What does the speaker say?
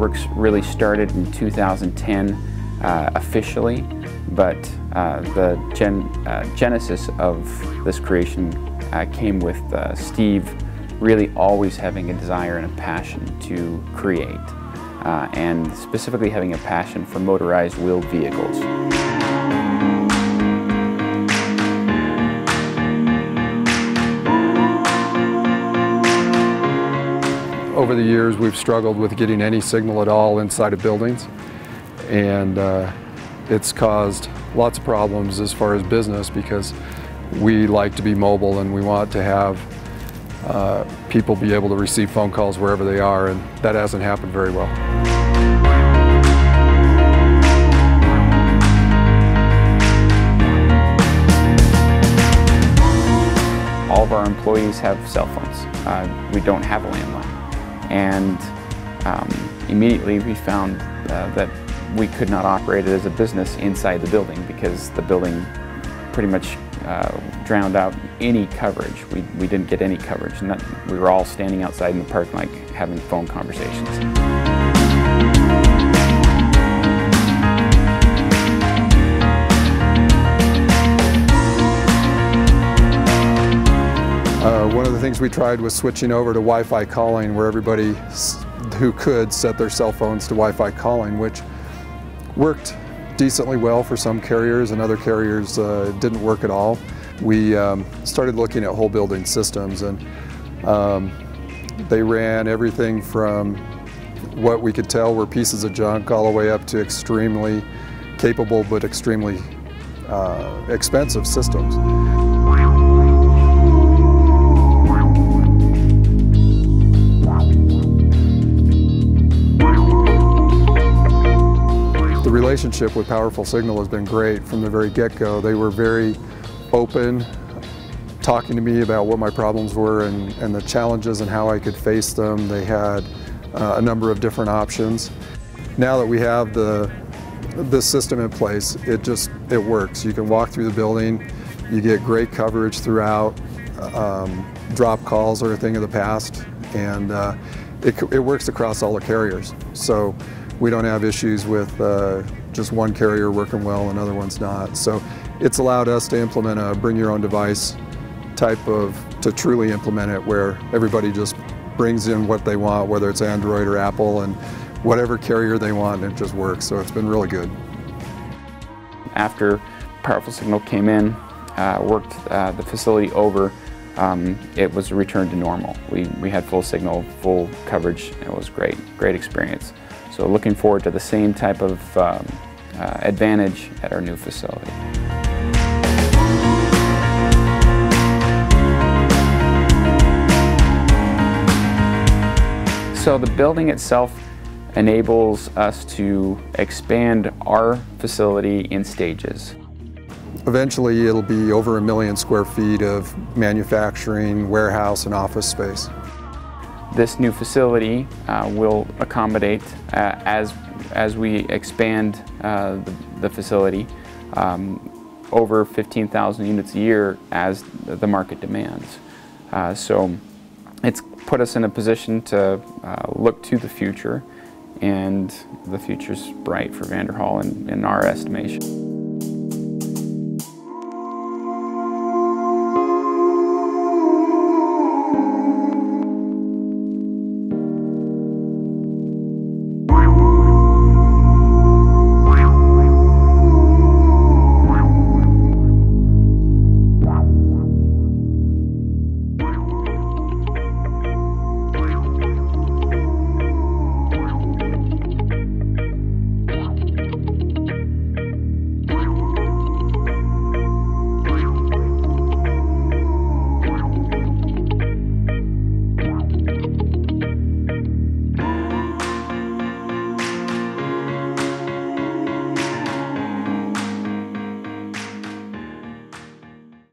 Works really started in 2010 officially, but the genesis of this creation came with Steve really always having a desire and a passion to create, and specifically having a passion for motorized wheeled vehicles. Over the years, we've struggled with getting any signal at all inside of buildings, and it's caused lots of problems as far as business, because we like to be mobile and we want to have people be able to receive phone calls wherever they are, and that hasn't happened very well. All of our employees have cell phones. We don't have a landline. And immediately we found that we could not operate it as a business inside the building, because the building pretty much drowned out any coverage. We didn't get any coverage, and we were all standing outside in the parking lot having phone conversations. One of the things we tried was switching over to Wi-Fi calling, where everybody who could set their cell phones to Wi-Fi calling, which worked decently well for some carriers, and other carriers didn't work at all. We started looking at whole building systems, and they ran everything from what we could tell were pieces of junk all the way up to extremely capable but extremely expensive systems. The relationship with Powerful Signal has been great from the very get-go. They were very open, talking to me about what my problems were and the challenges and how I could face them. They had a number of different options. Now that we have this system in place, it works. You can walk through the building, you get great coverage throughout. Drop calls are a thing of the past, and it works across all the carriers. So we don't have issues with just one carrier working well and other ones not. So it's allowed us to implement a bring your own device to truly implement it, where everybody just brings in what they want, whether it's Android or Apple, and whatever carrier they want, and it just works. So it's been really good. After Powerful Signal came in, worked the facility over, it was a return to normal. We had full signal, full coverage. It was great experience. So looking forward to the same type of advantage at our new facility. So the building itself enables us to expand our facility in stages. Eventually it'll be over 1 million square feet of manufacturing, warehouse, and office space. This new facility will accommodate, as we expand the facility, over 15,000 units a year as the market demands. So it's put us in a position to look to the future, and the future's bright for Vanderhall in our estimation.